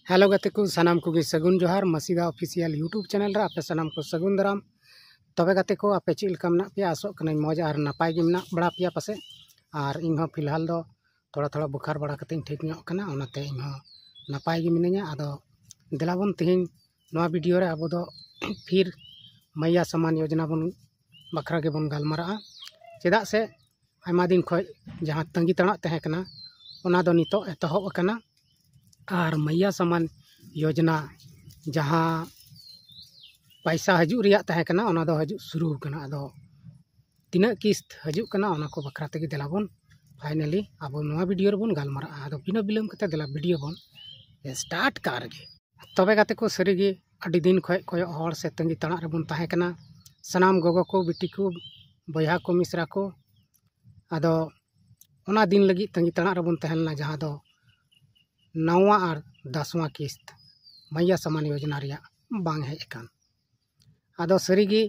Hello गते को सानाम को सगुन जोहार मसीदा ऑफिशियल यूट्यूब चैनल रे आपे सानाम को सगुन दाराम तबे गते को आपे चेल लका मेना पे आसो कना मौज और नपाय गे मेना बड़ा पिया पासे और इन फिलहाल दो थोड़ा थोड़ा बुखार बड़ा कते ठीक ᱧᱚᱜ कना ओनाते इन नपाय गे मिनाया आदो दिलाबन तिहिन नवा वीडियो रे आबो दो फिर मैया सम्मान योजना बन बखरा के बन गालमारा चेदा से आयमा दिन खय जहां तंगी तणा तहे कना ओना दो नितो एतहब कना और मैया सम्मान योजना जहाँ पैसा हजू रिया तहे कना ओना दो हजू शुरू कना आदो तीना किस्त हजू कना ओना को बखरा तेगे दिलाबन फाइनली अब नवा वीडियो रे बन गालमारा आदो बिना बिलम कते दिला वीडियो बन स्टार्ट कारगे तबे गाते को सरीगे अडी दिन खय खय हर से तंगी तणा रे बन तहे कना सनाम गोगो को बिटी को बया को मिश्रा को आदो ओना दिन लगी तंगी तणा रे बन तहलना जहाँ दो नवा और 10वां किस्त मैया सम्मान योजना रिया बांग हेज कान आदो सरीगी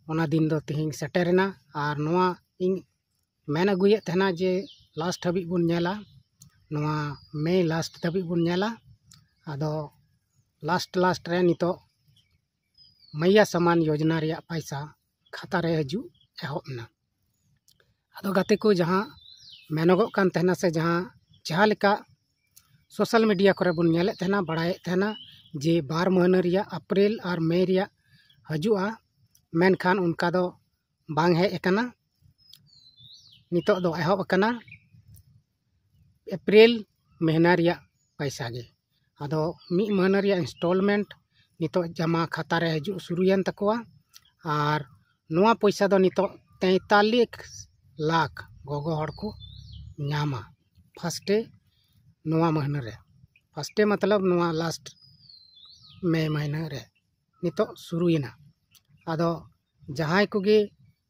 ओना दिन दो तिहिं सेटेरना और नवा इन मेन अगुये तहना जे लास्ट हबी बुन नेला नवा मे लास्ट हबी बुन नेला आदो लास्ट रे नितो मैया सम्मान योजना रिया पैसा खाता रे हजू एहबना आदो गाते को जहाँ मेनगो कान तहना से जहाँ लेका सोशल मीडिया करे बन नेले तहना बड़ाए तहना जे 12 महीना रिया अप्रैल और मे रिया हजुआ मेनखान उनका दो बांग हे एकना नितो दो एहब कना अप्रैल महीना रिया पैसा गे आदो मी महीना रिया इंस्टॉलमेंट नितो जमा खाता रे हजू शुरुयन तकवा और नवा पैसा दो नितो 43 लाख गोगो हड़ को नामा फर्स्टे नवा महीना रे फर्स्टे मतलब नवा लास्ट मे महीना रे नितो शुरुयना आदो जहां कोगे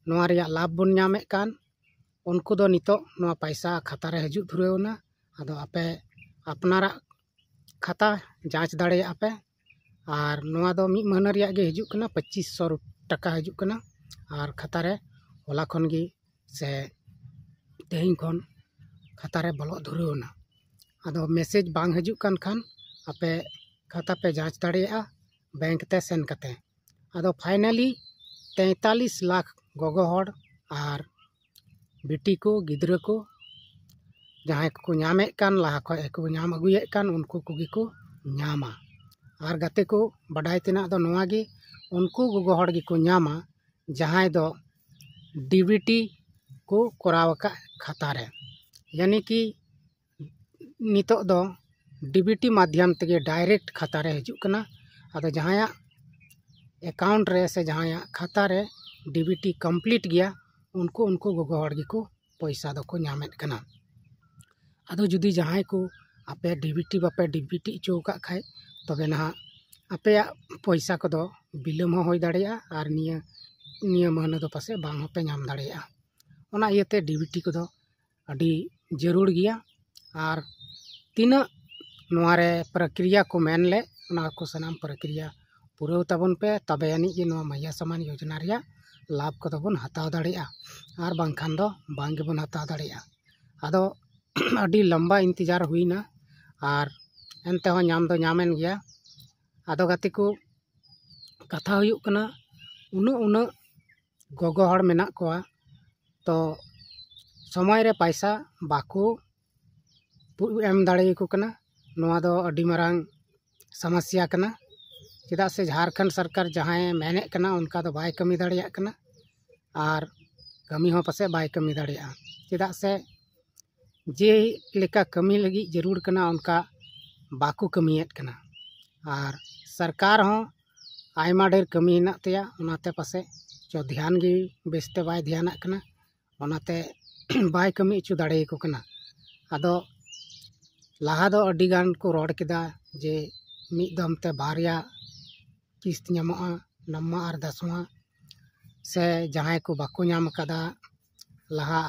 नवा रिया लाभ बन नामे कान उनको दो नितो नवा पैसा खाता रे हजू धुरेवना आदो आपे अपनारा खाता जांच दाड़े आपे और नवा दो मी महीना रिया गे हजू कना 2500 टका हजू कना और खाता रे होला खन गे से तेहिं खन खाता रे बोलो धुरेवना आदो मैसेज बांग हजू कान खान आपे खाता पे जांच दाड़ेया बैंक ते सेन कते आदो फाइनली 43 लाख गोगो हड़ और बेटी को गिद्रा को जहाँ को नामे कान लहा खय को नाम अगुये कान उनको कोगी को नामा और गाते को बड़ाई तेना दो नवा गे उनको गोगो हड़ गे को नामा जहाँ दो डीबीटी को कराव का खाता रे यानी कि नितो दो डीबीटी माध्यम तेगे डायरेक्ट खाता रे हजू कना आदो जहां अकाउंट रे से जहां खाता रे डीबीटी कंप्लीट गया उनको गोगो हड़ गे को पैसा दो को नामेत कना आदो जुदी जहां को आपे डीबीटी बापे डीबीटी चो का खाय तबे ना आपे पैसा को दो बिलम हो दाड़ेया और निया महीना दो पासे बांग पे नाम दाड़ेया ओना इयते डीबीटी को दो अडी जरूर गया और तीना नवारे प्रक्रिया को मेन ले ना को सनाम प्रक्रिया पूरा तबन पे तबे यानी जे नवा मैया सम्मान योजना रिया लाभ को बन हताव दाड़ेया और बांखान दो बांग बन हताव दाड़ेया आदो अडी लंबा इंतजार हुईना और एनते हो नाम दो नामेन गया आदो गाते को कथा हुई कना उन गोगो हड़ मेना कोआ तो समय रे पैसा बाको एम दाड़े को कना नवा दो अडी मारांग समस्या कना चेदा से झारखंड सरकार जहां मेने कना उनका दो बाय कमी दाड़िया कना और कमी हो पासे बाय कमी दाड़िया चेदा से जे लेका कमी लगी जरूर कना उनका बाको कमीयत कना और सरकार हो आयमा ढेर कमी हिना तेया उनाते पासे जो ध्यान गे बेसते बाय ध्याना कना उनाते बाय कमी इचु दाड़े को कना आदो लहा दो अडी गान को रोड किदा जे मिद दम ते बारिया किस्त नामोआ नम्मा और 10वां से जहां को बाको नाम कदा लहा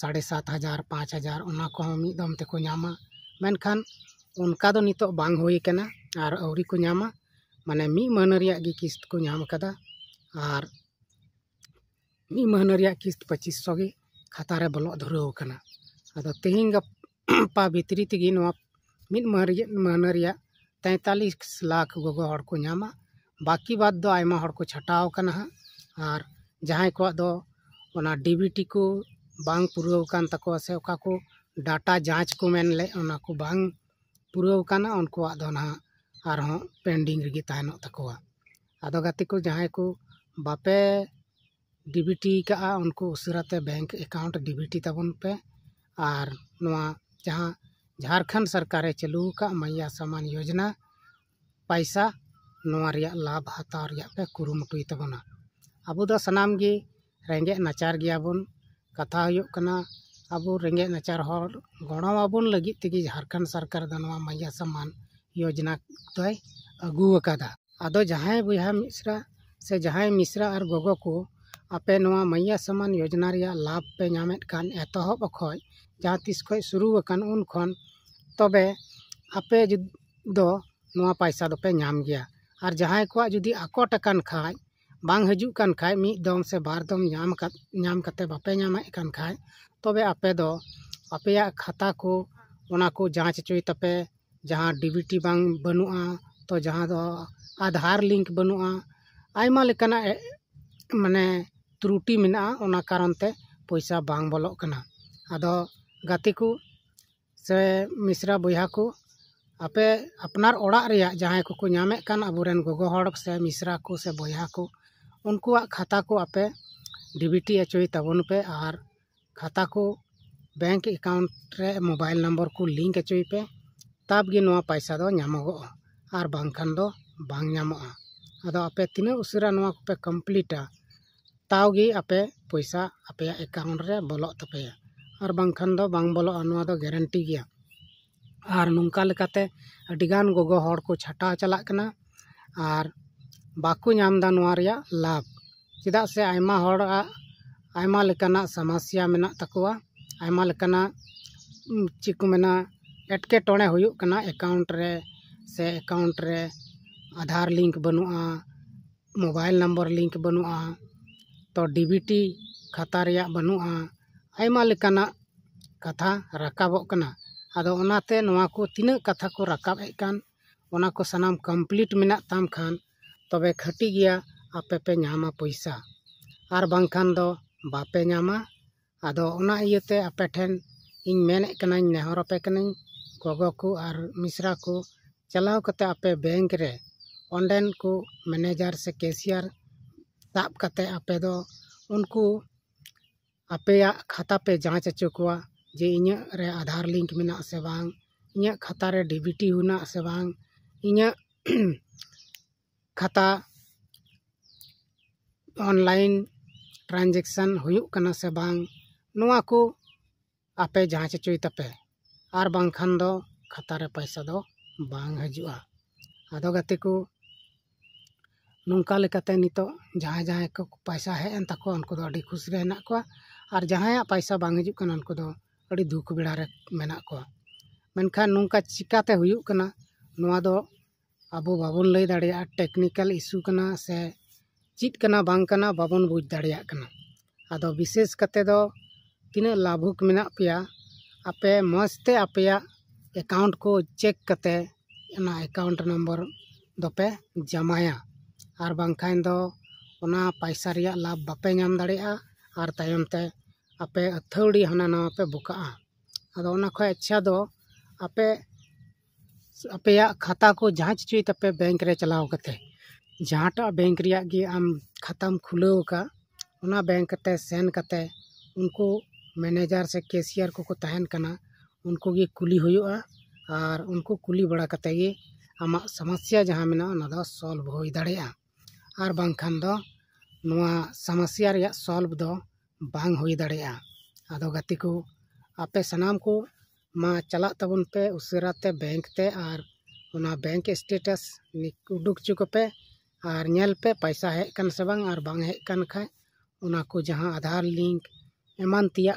7,500 5,000 उना को मिद दम ते को नामा मेनखान उनका दो नितो बांग होई कना और औरी को नामा माने मी महीना रिया गी किस्त को नाम कदा और मी महीना रिया किस्त 2500 गे खाता रे बोलो धुरेव कना आदो तेहिं पा भितरी तेगी मिद महीना 43 लाख गोगो हड़ को नामा। बाकी बात दो आयमा हड़ को छटाव कना हां और जहां को दो ओना डीबीटी को बांग पुराव कान तको से ओका को डाटा जांच को मेन ले ओना को बांग पुराव काना उनको दो ना आरहों पेंडिंग रगी तायनो तकोआ। आदो गाती को जहां को बापे डीबीटी का उनको उसराते बैंक अकाउंट डीबीटी तबन पे और नवा जहां झारखंड सरकारे चालू का मैया सम्मान योजना पैसा नवा रिया लाभ हताव रिया पे कुरुमुटुई तबना। अबो दो सनाम गी रेंगे नाचार गियाबन कथा हुयुग कना अबो रेंगे नाचार हर गणवाबन लगी तेगी झारखंड सरकार द नवा मैया सम्मान योजना दोय अगू अकादा। आदो जहां बुहा मिश्रा से जहां मिश्रा और गोगो को आपे नवा मैया सम्मान योजना रिया लाभ पे नामेत कान एतहब अखय जहां तिस खय शुरू अकान उन खन तबे आपे दो नवा पैसा दो पे नाम गया। और जहां को जुदी आकोट अकान खाय बांग हजू कान खाय मी दम से बार दम नाम कते बापे नामे कान खाय तबे आपे दो आपेया खाता को ओना को जांच चोय तपे जहां डीबीटी बांग बनुआ तो जहां दो आधार लिंक बनुआ आयमा लेकना माने त्रुटि मिना ओना कारण ते पैसा बांग बोलो कना। आदो गाती को से मिश्रा बोया को आपे अपनार ओड़ा रिया जहां को नामे कान अबुरेन गोगो हड़ से मिश्रा को से बोया को उनकुआ खाता को आपे डीबीटी अचोय तबन पे और खाता को बैंक अकाउंट रे मोबाइल नंबर को लिंक अचोय पे तब गे नवा पैसा दो नामोगो और बांगखान दो बांग नामोआ। आदो आपे तिना उसरा नवा को पे कंप्लीटा तावगी आपे पैसा आपे अकाउंट रे बोलो तपेया और बांगखान दो बांग बोलो नवा दो गारंटी गया। और नुंका लेकाते अडिगान गोगो हड़ को छाटा चला कना और बाकू नामदा नवा रिया लाभ चेदा से आयमा हड़ आयमा लेकाना समस्या मेना तकोआ आयमा लेकाना चिको मेना एटकेटोणे हुयुग कना अकाउंट रे आधार लिंक बनुआ मोबाइल नंबर लिंक बनुआ तो डीबीटी खाता रिया बनुआ आयमा लेकाना कथा राकाबो कना। आदो ओनाते नवा को तिना कथा को राकाब एकान ओना को सनाम कंप्लीट मेना ताम खान तबे खटी गया आपे पे नामा पैसा और बांगखान दो बापे नामा। आदो ओना इयते आपे ठेन इन मेने कनाई नेहर आपे कनाई गोगो को और मिश्रा को चलाव कते आपे बैंक रे ऑनलाइन को मैनेजर से कैशियर ताप कते आपे दो उनको आपेया खाता पे जांच अचो कोआ जे इኛ रे आधार लिंक मेना से बांग इኛ खाता रे डीबीटी हुना से बांग इኛ खाता ऑनलाइन ट्रांजैक्शन हुयुग कना से बांग नवा को आपे जांच चोय तपे और बांगखान दो खाता रे पैसा दो बांग हजुआ। आदो गाते को नुंका लेकाते नितो जहां को पैसा हेन तको उनको दो अडी खुश रे हेना को और जहां पैसा बांग हजु कना उनको दो अडी दुख बेड़ा रे मेना को। मेनखान नुंका चिकाते हुयुग कना नवा दो अबो बाबन लई दाड़िया टेक्निकल इशू कना से चिट कना बांग कना बाबन बुझ दाड़िया कना। आदो विशेष कते दो तिना लाभुक मेना पिया आपे मस्ते आपेया अकाउंट को चेक कते ना अकाउंट नंबर दोपे जमाया और बांगखान दो ओना पैसा रिया लाभ बापे नाम दाड़िया और तायम ते आपे अथौड़ी हना नवा पे बुका। आदो ओना खय अच्छा दो आपे आपेया खाता को जांच चोय तपे बैंक रे चलाव कते जहाटा बैंक रिया गे आम खाताम खुलाव का ओना बैंक ते सेन कते उनको मैनेजर से कैशियर को तहन कना उनको गे कुली हुयुआ और उनको कुली बड़ा कते गे आमा समस्या जहां मेना ओना दो सॉल्व होई दाड़िया और बांगखान दो नवा समस्या रिया सॉल्व दो बांग होई दाड़िया। आदो गाती को आपे सनाम को मा चला तबन पे उसराते बैंक ते और ओना बैंक स्टेटस उडुक चुको पे और नेल पे पैसा हेज कन से बांग हेज कन खाय ओना को जहां आधार लिंक एमान तिया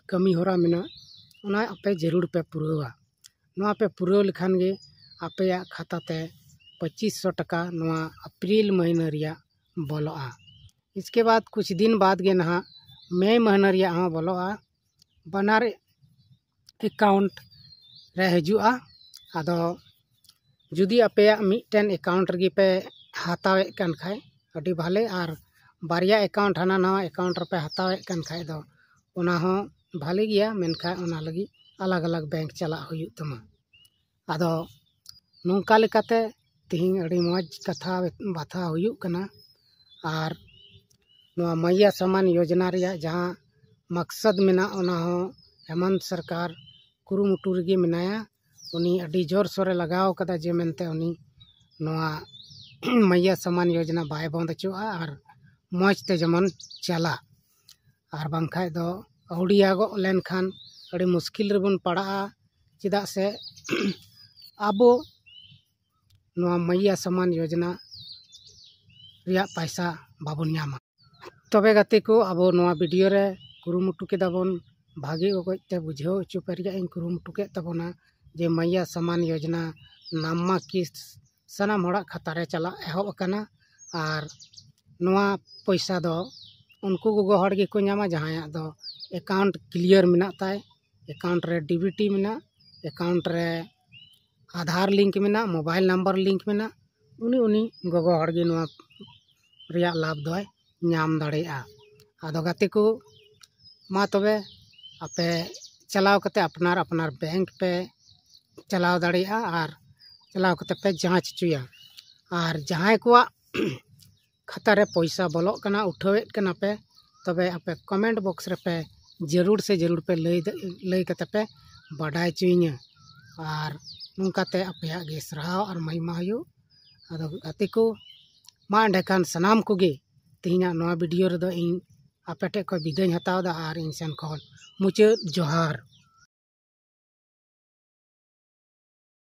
कमी होरा मेना ओना आपे जरूर पे पुरावा। नवा पे पुराव लेखान गे आपेया खाता ते 2500 टका नवा अप्रैल महीना रिया बोलोआ। इसके बाद कुछ दिन बाद गे नहा मई महीना रिया हाँ बोलोआ बनार अकाउंट रे हजुआ। आदो जुदी अपेया मिटन अकाउंट रगी पे हतावे कन खाय अडी भाले और बारिया अकाउंट हाना नवा अकाउंट रे पे हतावे कन खाय दो ओना हो भाले गया मेनखा ओना लगी अलग अलग बैंक चला हुई तमा आदो नोंका लेकाते तिहिं अडी मौज कथा बाथा हुयुक कना और नवा मैया समान योजना रिया जहां मकसद मेना ओना हो हेमंत सरकार कुरुमुटु रगी मेनाया उनी अडी जोर सोरे लगाव कदा जे मेनते उनी नवा मैया समान योजना बाय बंद चुआ और मौजते जमन चला और बांखाय दो औडियागो लेनखान अड़ी मुश्किल रेबन पड़ा चेदा से आबो नवा मैया समान योजना रिया पैसा बाबन नामा तबे गाते को आबो नवा वीडियो रे कुरुमुटु केदाबन भागी ओगते बुझाव हचो पेरिया इन कुरुमुटु के तबना जे मैया समान योजना नामा किस्त सनाम हड़ा खाता रे चला एहब अकना और नवा पैसा दो उनको गोगो हड़ गे को नामा जहां दो अकाउंट क्लियर मिना ताय अकाउंट रे डीबीटी मिना अकाउंट रे आधार लिंक मिना मोबाइल नंबर लिंक मिना उनी गोगो हड़ गे नवा रिया लाभ दोय नाम दाड़ेया आदो गाते को मा तबे आपे चलाव कते अपनार अपनार बैंक पे चलाव दाड़ेया और चलाव कते पे जांच चुया और जहां को खाता रे पैसा बोलोक कना उठावेत कना पे तबे आपे कमेंट बॉक्स रे पे जरूर से जरूर पे लई कते पे बाडाय चुइया और नुकाते आपया गे सराव और महिमा हुयो आदो गाते को मा एंडेखान सनाम कोगे तिहिना नवा वीडियो रे दो इन आपे टे को विदाय हतावदा और इन सेन खन मुचाद जोहार।